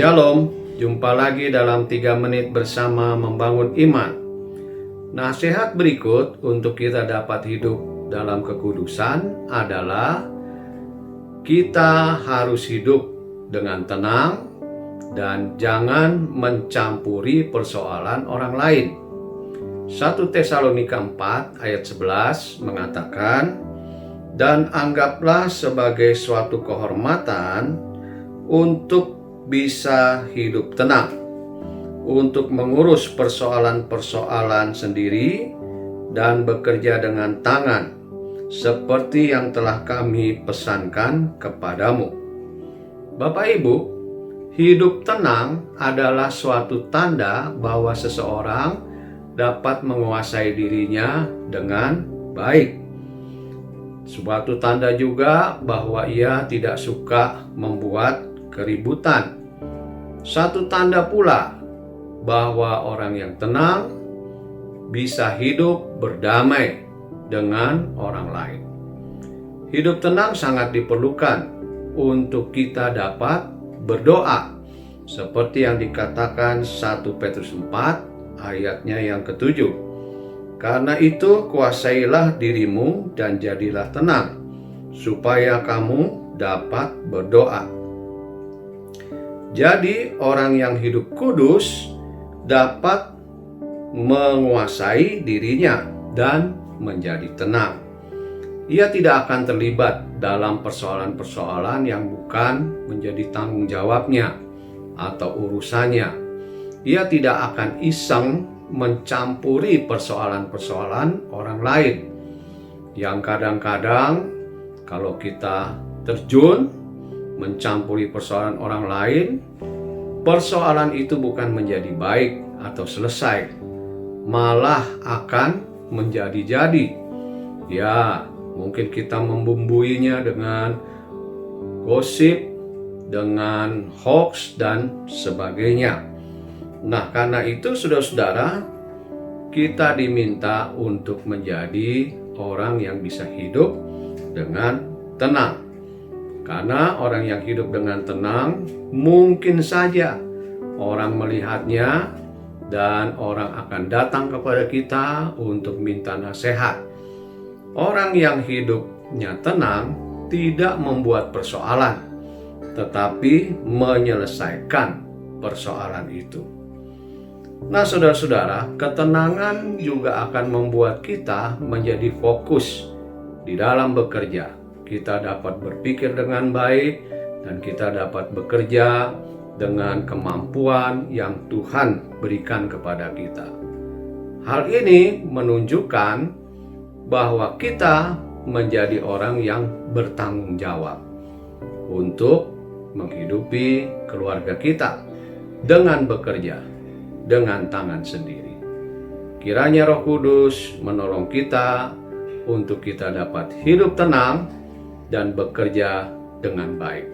Shalom, jumpa lagi dalam 3 menit bersama membangun iman. Nasihat berikut untuk kita dapat hidup dalam kekudusan adalah kita harus hidup dengan tenang dan jangan mencampuri persoalan orang lain. 1 Tesalonika 4 ayat 11 mengatakan, "Dan anggaplah sebagai suatu kehormatan untuk bisa hidup tenang, untuk mengurus persoalan-persoalan sendiri dan bekerja dengan tangan, seperti yang telah kami pesankan kepadamu." Bapak Ibu, hidup tenang adalah suatu tanda bahwa seseorang dapat menguasai dirinya dengan baik. Suatu tanda juga bahwa ia tidak suka membuat keributan. Satu tanda pula bahwa orang yang tenang bisa hidup berdamai dengan orang lain. Hidup tenang sangat diperlukan untuk kita dapat berdoa, seperti yang dikatakan 1 Petrus 4 ayatnya yang ke-7. Karena itu kuasailah dirimu dan jadilah tenang, supaya kamu dapat berdoa. Jadi orang yang hidup kudus dapat menguasai dirinya dan menjadi tenang. Ia tidak akan terlibat dalam persoalan-persoalan yang bukan menjadi tanggung jawabnya atau urusannya. Ia tidak akan iseng mencampuri persoalan-persoalan orang lain. Yang kadang-kadang kalau kita terjun mencampuri persoalan orang lain, persoalan itu bukan menjadi baik atau selesai, malah akan menjadi-jadi. Ya, mungkin kita membumbuinya dengan gosip, dengan hoax, dan sebagainya. Nah, karena itu saudara-saudara, kita diminta untuk menjadi orang yang bisa hidup dengan tenang. Karena orang yang hidup dengan tenang, mungkin saja orang melihatnya dan orang akan datang kepada kita untuk minta nasihat. Orang yang hidupnya tenang tidak membuat persoalan, tetapi menyelesaikan persoalan itu. Nah, saudara-saudara, ketenangan juga akan membuat kita menjadi fokus di dalam bekerja. Kita dapat berpikir dengan baik dan kita dapat bekerja dengan kemampuan yang Tuhan berikan kepada kita. Hal ini menunjukkan bahwa kita menjadi orang yang bertanggung jawab untuk menghidupi keluarga kita dengan bekerja dengan tangan sendiri. Kiranya Roh Kudus menolong kita untuk kita dapat hidup tenang dan bekerja dengan baik.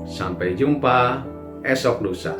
Sampai jumpa esok lusa.